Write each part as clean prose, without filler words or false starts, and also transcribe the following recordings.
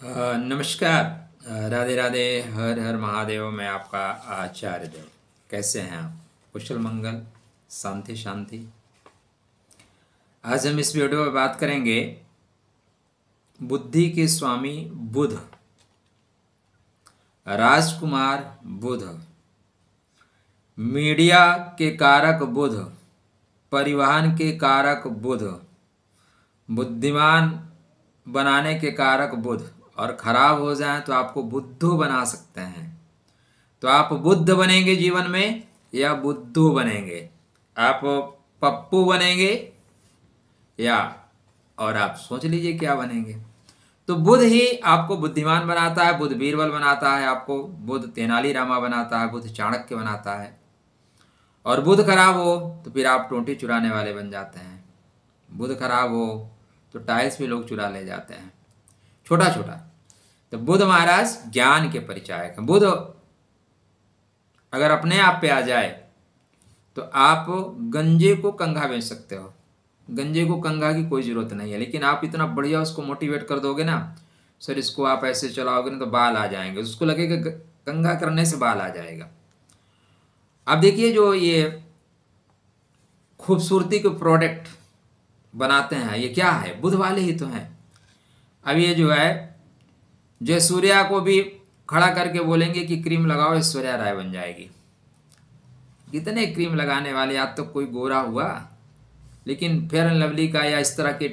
नमस्कार। राधे राधे, हर हर महादेव। मैं आपका आचार्य देव। कैसे हैं आप? कुशल मंगल, शांति शांति। आज हम इस वीडियो में बात करेंगे बुद्धि के स्वामी बुध, राजकुमार बुध, मीडिया के कारक बुध, परिवहन के कारक बुध, बुद्धिमान बनाने के कारक बुध, और खराब हो जाए तो आपको बुद्धू बना सकते हैं। तो आप बुद्ध बनेंगे जीवन में या बुद्धू बनेंगे? आप पप्पू बनेंगे या और आप सोच लीजिए क्या बनेंगे। तो बुध ही आपको बुद्धिमान बनाता है, बुध बीरबल बनाता है आपको, बुध तेनालीरामा बनाता है, बुध चाणक्य बनाता है। और बुध खराब हो तो फिर आप टोंटी चुराने वाले बन जाते हैं। बुध खराब हो तो टाइल्स भी लोग चुरा ले जाते हैं, छोटा छोटा। तो बुध महाराज ज्ञान के परिचायक हैं। बुध अगर अपने आप पे आ जाए तो आप गंजे को कंघा बेच सकते हो। गंजे को कंघा की कोई ज़रूरत नहीं है, लेकिन आप इतना बढ़िया उसको मोटिवेट कर दोगे ना, सर इसको आप ऐसे चलाओगे ना तो बाल आ जाएंगे, उसको लगेगा कंघा करने से बाल आ जाएगा। अब देखिए, जो ये खूबसूरती के प्रोडक्ट बनाते हैं ये क्या है? बुध वाले ही तो हैं। अब ये जो है जयसूर्या को भी खड़ा करके बोलेंगे कि क्रीम लगाओ, ऐश्वर्या राय बन जाएगी। कितने क्रीम लगाने वाले, आज तक तो कोई गोरा हुआ, लेकिन फेयर एंड लवली का या इस तरह के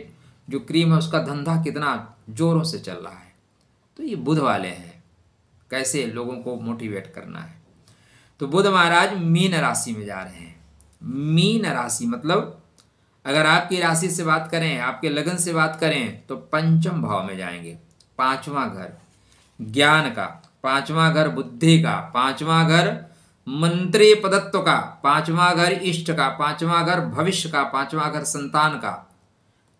जो क्रीम है उसका धंधा कितना जोरों से चल रहा है। तो ये बुध वाले हैं, कैसे लोगों को मोटिवेट करना है। तो बुध महाराज मीन राशि में जा रहे हैं। मीन राशि मतलब अगर आपकी राशि से बात करें, आपके लगन से बात करें तो पंचम भाव में जाएंगे। पांचवा घर ज्ञान का, पांचवा घर बुद्धि का, पांचवा घर मंत्री पदत्व का, पांचवा घर इष्ट का, पांचवा घर भविष्य का, पांचवा घर संतान का।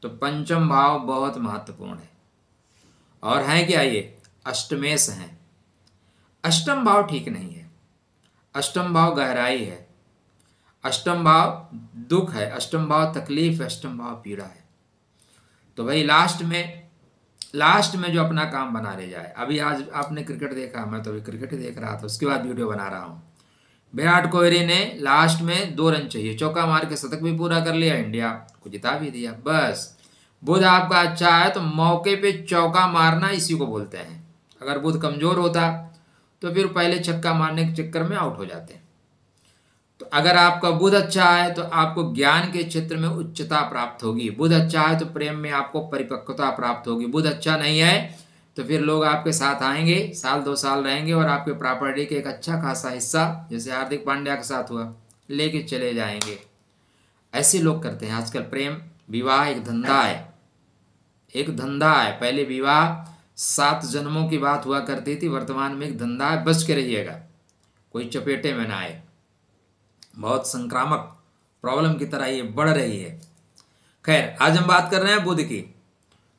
तो पंचम भाव बहुत महत्वपूर्ण है। और है क्या? ये अष्टमेश है। अष्टम भाव ठीक नहीं है। अष्टम भाव गहराई है, अष्टम भाव दुख है, अष्टम भाव तकलीफ है, अष्टम भाव पीड़ा है। तो भाई लास्ट में जो अपना काम बना ले जाए। अभी आज आपने क्रिकेट देखा, मैं तो अभी क्रिकेट ही देख रहा था, उसके बाद वीडियो बना रहा हूँ। विराट कोहली ने लास्ट में 2 रन चाहिए, चौका मार के शतक भी पूरा कर लिया, इंडिया को जिता भी दिया। बस बुध आपका अच्छा है तो मौके पे चौका मारना इसी को बोलते हैं। अगर बुध कमजोर होता तो फिर पहले छक्का मारने के चक्कर में आउट हो जाते। तो अगर आपका बुध अच्छा है तो आपको ज्ञान के क्षेत्र में उच्चता प्राप्त होगी। बुध अच्छा है तो प्रेम में आपको परिपक्वता प्राप्त होगी। बुध अच्छा नहीं है तो फिर लोग आपके साथ आएंगे, 1-2 साल रहेंगे और आपके प्रॉपर्टी के एक अच्छा खासा हिस्सा, जैसे हार्दिक पांड्या के साथ हुआ, लेके चले जाएंगे। ऐसे लोग करते हैं आजकल। प्रेम विवाह एक धंधा है, एक धंधा है। पहले विवाह 7 जन्मों की बात हुआ करती थी, वर्तमान में एक धंधा है। बच के रहिएगा, कोई चपेटे में ना आए। बहुत संक्रामक प्रॉब्लम की तरह ये बढ़ रही है। खैर, आज हम बात कर रहे हैं बुध की।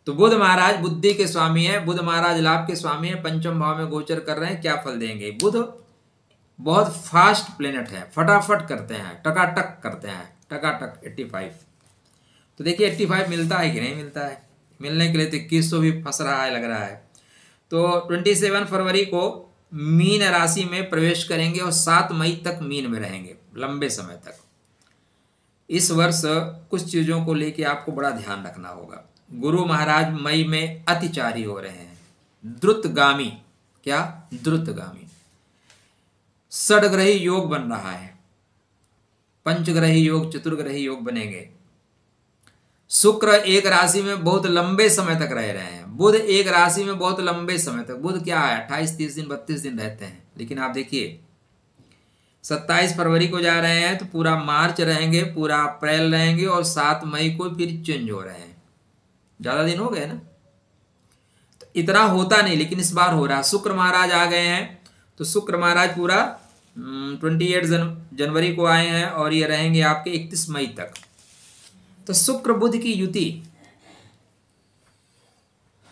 तो बुध महाराज बुद्धि के स्वामी है, बुध महाराज लाभ के स्वामी है, पंचम भाव में गोचर कर रहे हैं। क्या फल देंगे? बुध बहुत फास्ट प्लेनेट है, फटाफट करते हैं, टकाटक करते हैं, टकाटक 85। तो देखिए 85 मिलता है कि नहीं मिलता है? मिलने के लिए तो 2100 भी फंस रहा है, लग रहा है। तो 27 फरवरी को मीन राशि में प्रवेश करेंगे और 7 मई तक मीन में रहेंगे, लंबे समय तक। इस वर्ष कुछ चीज़ों को लेके आपको बड़ा ध्यान रखना होगा। गुरु महाराज मई में अतिचारी हो रहे हैं, द्रुतगामी। क्या? द्रुतगामी। षडग्रही योग बन रहा है, पंचग्रही योग, चतुर्ग्रही योग बनेंगे। शुक्र एक राशि में बहुत लंबे समय तक रह रहे हैं। बुध एक राशि में बहुत लंबे समय तक। बुध क्या है? 28, 30 दिन, 32 दिन रहते हैं। लेकिन आप देखिए 27 फरवरी को जा रहे हैं तो पूरा मार्च रहेंगे, पूरा अप्रैल रहेंगे और 7 मई को फिर चेंज हो रहे हैं। ज़्यादा दिन हो गए ना। तो इतना होता नहीं, लेकिन इस बार हो रहा है। शुक्र महाराज आ गए हैं तो शुक्र महाराज पूरा 28 जनवरी को आए हैं और ये रहेंगे आपके 31 मई तक। तो शुक्र बुध की युति,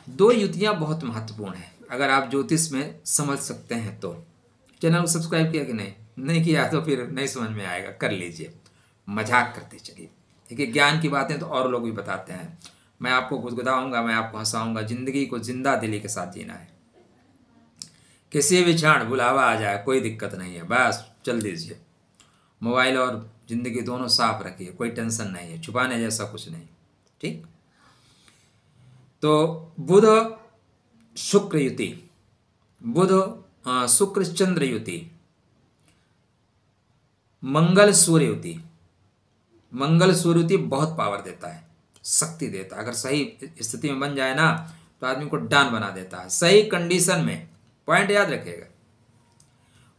2 युतियां बहुत महत्वपूर्ण है। अगर आप ज्योतिष में समझ सकते हैं तो। चैनल को सब्सक्राइब किया कि नहीं किया तो फिर नहीं समझ में आएगा, कर लीजिए। मजाक करते चलिए, देखिए ज्ञान की बातें तो और लोग भी बताते हैं। मैं आपको गुदगुदाऊंगा, मैं आपको हंसाऊंगा। जिंदगी को जिंदा दिली के साथ जीना है। किसी भी क्षण बुलावा आ जाए कोई दिक्कत नहीं है, बस चल दीजिए। मोबाइल और जिंदगी दोनों साफ रखिए, कोई टेंशन नहीं है, छुपाने जैसा कुछ नहीं। ठीक। तो बुध शुक्र युति, बुध शुक्र चंद्र युति, मंगल सूर्य युति। मंगल सूर्य युति बहुत पावर देता है, शक्ति देता है। अगर सही स्थिति में बन जाए ना तो आदमी को डॉन बना देता है, सही कंडीशन में। पॉइंट याद रखिएगा।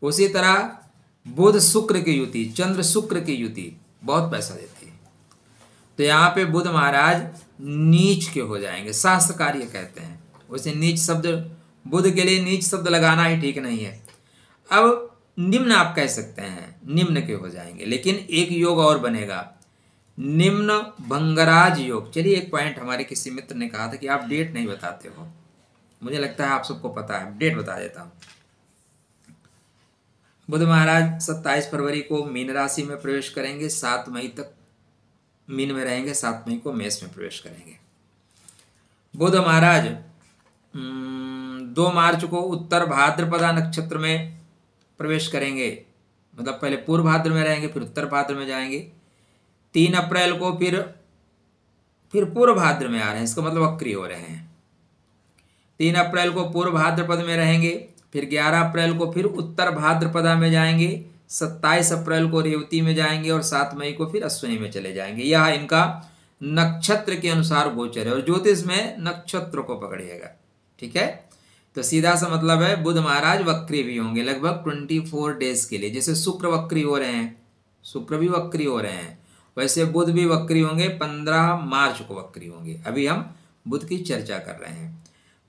उसी तरह बुध शुक्र की युति, चंद्र शुक्र की युति बहुत पैसा देती है। तो यहाँ पे बुध महाराज नीच के हो जाएंगे, शास्त्रकार ये कहते हैं। वैसे नीच शब्द, बुध के लिए नीच शब्द लगाना ही ठीक नहीं है। अब निम्न आप कह सकते हैं, निम्न के हो जाएंगे। लेकिन एक योग और बनेगा, निम्न भंगराज योग। चलिए, एक पॉइंट हमारे किसी मित्र ने कहा था कि आप डेट नहीं बताते हो। मुझे लगता है आप सबको पता है, डेट बता देता हूँ। बुध महाराज 27 फरवरी को मीन राशि में प्रवेश करेंगे, 7 मई तक मीन में रहेंगे, 7 मई को मेष में प्रवेश करेंगे। बुध महाराज 2 मार्च को उत्तर भाद्रपदा नक्षत्र में प्रवेश करेंगे। मतलब पहले पूर्व भाद्र में रहेंगे, फिर उत्तर भाद्र में जाएंगे। 3 अप्रैल को फिर पूर्व भाद्र में आ रहे हैं, इसका मतलब वक्री हो रहे हैं। 3 अप्रैल को पूर्व भाद्रपद में रहेंगे, फिर 11 अप्रैल को फिर उत्तर भाद्रपदा में जाएंगे, 27 अप्रैल को रेवती में जाएंगे और 7 मई को फिर अश्विनी में चले जाएंगे। यह इनका नक्षत्र के अनुसार गोचर है और ज्योतिष में नक्षत्र को पकड़िएगा। ठीक है। तो सीधा सा मतलब है बुध महाराज वक्री भी होंगे लगभग 24 डेज के लिए। जैसे शुक्र वक्री हो रहे हैं, शुक्र भी वक्री हो रहे हैं, वैसे बुध भी वक्री होंगे। 15 मार्च को वक्री होंगे। अभी हम बुध की चर्चा कर रहे हैं।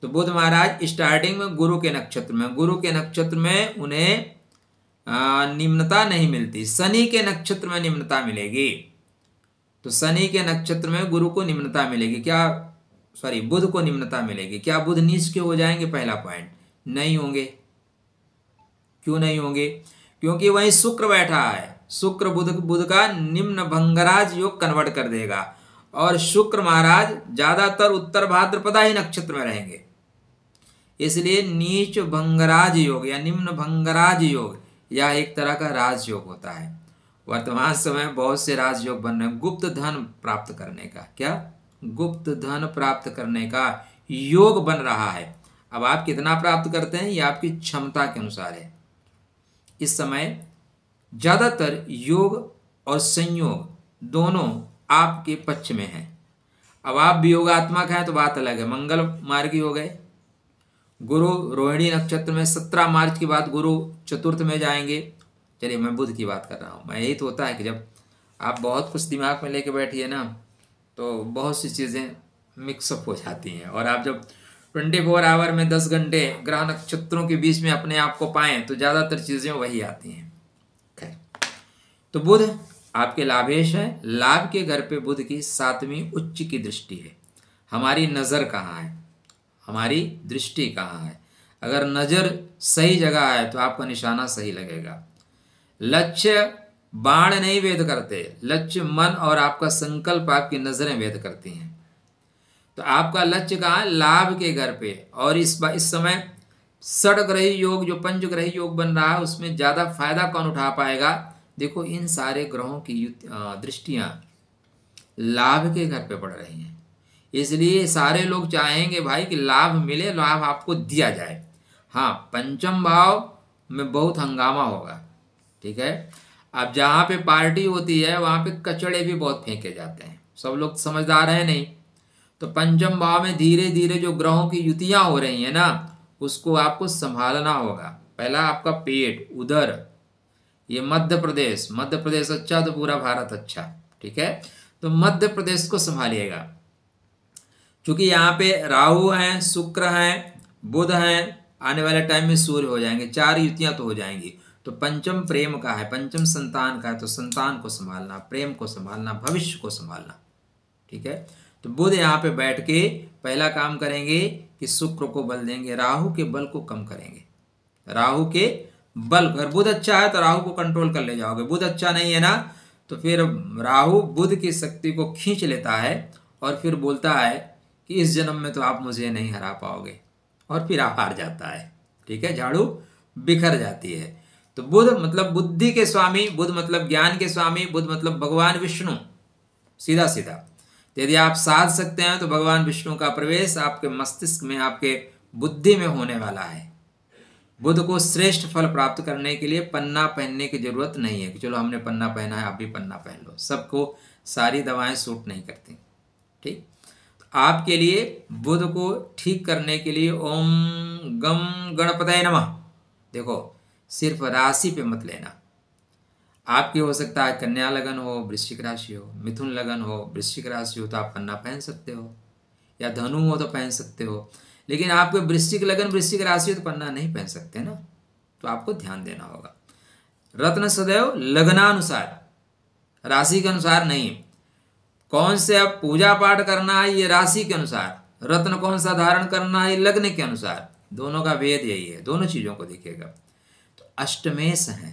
तो बुध महाराज स्टार्टिंग में गुरु के नक्षत्र में, गुरु के नक्षत्र में उन्हें निम्नता नहीं मिलती, शनि के नक्षत्र में निम्नता मिलेगी। तो शनि के नक्षत्र में गुरु को निम्नता मिलेगी, बुध को निम्नता मिलेगी। क्या बुध नीच के हो जाएंगे? पहला पॉइंट, नहीं होंगे। क्यों नहीं होंगे? क्योंकि वहीं शुक्र बैठा है। शुक्र बुध का निम्न भंगराज योग कन्वर्ट कर देगा और शुक्र महाराज ज्यादातर उत्तर भाद्रपदा ही नक्षत्र में रहेंगे। इसलिए नीच भंगराज योग या निम्न भंगराज योग यह एक तरह का राजयोग होता है। वर्तमान समय बहुत से राजयोग बन रहे हैं गुप्त धन प्राप्त करने का। क्या? गुप्त धन प्राप्त करने का योग बन रहा है। अब आप कितना प्राप्त करते हैं ये आपकी क्षमता के अनुसार है। इस समय ज्यादातर योग और संयोग दोनों आपके पक्ष में हैं। अब आप भी योगात्मक हैं तो बात अलग है, मंगल मार्गी हो गए। गुरु रोहिणी नक्षत्र में 17 मार्च के बाद गुरु चतुर्थ में जाएंगे। चलिए, मैं बुध की बात कर रहा हूँ। मैं यही तो होता है कि जब आप बहुत कुछ दिमाग में लेके बैठिए ना तो बहुत सी चीज़ें मिक्सअप हो जाती हैं और आप जब 24 आवर में 10 घंटे ग्रह नक्षत्रों के बीच में अपने आप को पाएं तो ज़्यादातर चीज़ें वही आती हैं। खैर, तो बुध आपके लाभेश है। लाभ के घर पे बुध की 7वीं उच्च की दृष्टि है। हमारी नज़र कहाँ है? हमारी दृष्टि कहाँ है? अगर नज़र सही जगह है तो आपका निशाना सही लगेगा। लक्ष्य बाण नहीं भेद करते, लक्ष्य मन और आपका संकल्प, आपकी नज़रें भेद करती हैं। तो आपका लक्ष्य कहाँ है? लाभ के घर पे। और इस समय षडग्रही योग जो पंचग्रही योग बन रहा है उसमें ज़्यादा फायदा कौन उठा पाएगा? देखो, इन सारे ग्रहों की दृष्टियाँ लाभ के घर पे पड़ रही हैं, इसलिए सारे लोग चाहेंगे भाई कि लाभ मिले, लाभ आपको दिया जाए। हाँ, पंचम भाव में बहुत हंगामा होगा। ठीक है। अब जहाँ पे पार्टी होती है वहाँ पे कचड़े भी बहुत फेंके जाते हैं, सब लोग समझदार हैं नहीं। तो पंचम भाव में धीरे धीरे जो ग्रहों की युतियाँ हो रही हैं ना उसको आपको संभालना होगा। पहला आपका पेट, उदर, ये मध्य प्रदेश अच्छा तो पूरा भारत अच्छा। ठीक है। तो मध्य प्रदेश को संभालिएगा। क्योंकि यहाँ पे राहु हैं, शुक्र हैं, बुध हैं, आने वाले टाइम में सूर्य हो जाएंगे। 4 युतियाँ तो हो जाएंगी। तो पंचम प्रेम का है, पंचम संतान का है, तो संतान को संभालना, प्रेम को संभालना, भविष्य को संभालना। ठीक है। तो बुध यहाँ पे बैठ के पहला काम करेंगे कि शुक्र को बल देंगे, राहु के बल को कम करेंगे। राहु के बल, अगर बुध अच्छा है तो राहु को कंट्रोल कर ले जाओगे। बुध अच्छा नहीं है ना तो फिर राहु बुध की शक्ति को खींच लेता है और फिर बोलता है कि इस जन्म में तो आप मुझे नहीं हरा पाओगे, और फिर आप हार जाता है। ठीक है, झाड़ू बिखर जाती है। तो बुध मतलब बुद्धि के स्वामी, बुध मतलब ज्ञान के स्वामी, बुध मतलब भगवान विष्णु, सीधा सीधा। तो यदि आप साध सकते हैं तो भगवान विष्णु का प्रवेश आपके मस्तिष्क में, आपके बुद्धि में होने वाला है। बुध को श्रेष्ठ फल प्राप्त करने के लिए पन्ना पहनने की जरूरत नहीं है कि चलो हमने पन्ना पहना है आप भी पन्ना पहन लो, सबको सारी दवाएं सूट नहीं करती। ठीक, तो आपके लिए बुध को ठीक करने के लिए ओम गम गणपतये नमः। देखो, सिर्फ राशि पे मत लेना। आपकी हो सकता है कन्या लगन हो, वृश्चिक राशि हो, मिथुन लगन हो, वृश्चिक राशि हो तो आप पन्ना पहन सकते हो, या धनु हो तो पहन सकते हो। लेकिन आपके वृश्चिक लगन वृश्चिक राशि हो तो पन्ना नहीं पहन सकते ना, तो आपको ध्यान देना होगा। रत्न सदैव लगनानुसार, राशि के अनुसार नहीं। कौन से अब पूजा पाठ करना है ये राशि के अनुसार, रत्न कौन सा धारण करना है लग्न के अनुसार। दोनों का भेद यही है, दोनों चीजों को देखिएगा। तो अष्टमेश हैं,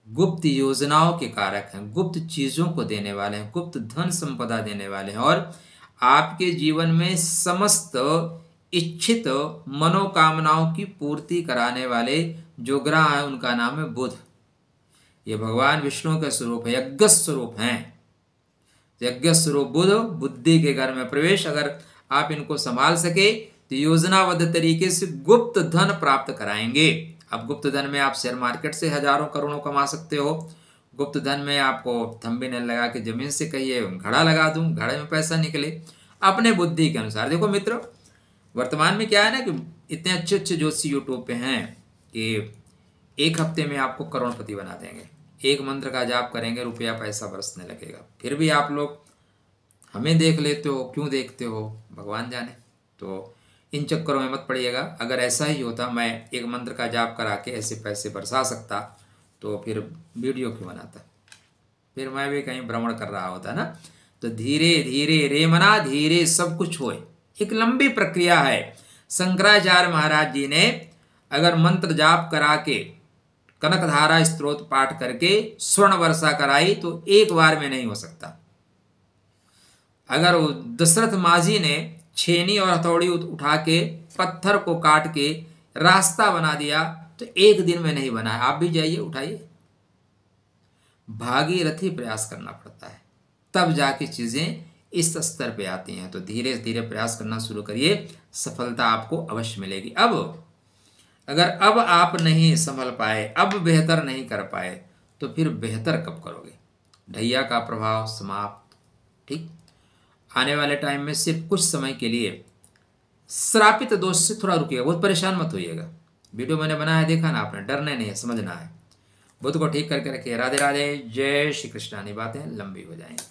गुप्त योजनाओं के कारक हैं, गुप्त चीजों को देने वाले हैं, गुप्त धन संपदा देने वाले हैं, और आपके जीवन में समस्त इच्छित मनोकामनाओं की पूर्ति कराने वाले जो ग्रह हैं उनका नाम है बुध। ये भगवान विष्णु के स्वरूप है, यज्ञ स्वरूप हैं। यज्ञ स्वरूप बुध, बुद्धि के घर में प्रवेश, अगर आप इनको संभाल सके तो योजनाबद्ध तरीके से गुप्त धन प्राप्त कराएंगे। अब गुप्त धन में आप शेयर मार्केट से हजारों करोड़ों कमा सकते हो। गुप्त धन में आपको थंबनेल लगा के जमीन से कहिए घड़ा लगा दूं, घड़े में पैसा निकले, अपने बुद्धि के अनुसार। देखो मित्र, वर्तमान में क्या है ना कि इतने अच्छे अच्छे ज्योतिषी यूट्यूब पे हैं कि एक हफ्ते में आपको करोड़पति बना देंगे। एक मंत्र का जाप करेंगे, रुपया पैसा बरसने लगेगा। फिर भी आप लोग हमें देख लेते हो, क्यों देखते हो भगवान जाने। तो इन चक्करों में मत पड़िएगा। अगर ऐसा ही होता, मैं एक मंत्र का जाप करा के ऐसे पैसे बरसा सकता, तो फिर वीडियो क्यों बनाता, फिर मैं भी कहीं भ्रमण कर रहा होता ना। तो धीरे धीरे रे मना धीरे सब कुछ होए, एक लंबी प्रक्रिया है। शंकराचार्य महाराज जी ने अगर मंत्र जाप करा के कनकधारा स्तोत्र पाठ करके स्वर्ण वर्षा कराई तो एक बार में नहीं हो सकता। अगर दशरथ माझी ने छेनी और हथौड़ी उठा के पत्थर को काट के रास्ता बना दिया तो एक दिन में नहीं बना है। आप भी जाइए, उठाइए। भागीरथी प्रयास करना पड़ता है, तब जाके चीजें इस स्तर पे आती हैं। तो धीरे धीरे प्रयास करना शुरू करिए, सफलता आपको अवश्य मिलेगी। अब अगर अब आप नहीं संभल पाए, अब बेहतर नहीं कर पाए, तो फिर बेहतर कब करोगे। ढैया का प्रभाव समाप्त। ठीक, आने वाले टाइम में सिर्फ कुछ समय के लिए श्रापित दोष से थोड़ा रुकिएगा, बहुत परेशान मत होइएगा। वीडियो मैंने बनाया है, देखा ना आपने, डरने नहीं है, समझना है। बुध को ठीक करके रखिए। राधे राधे, जय श्री कृष्ण। बातें लंबी हो जाएंगी।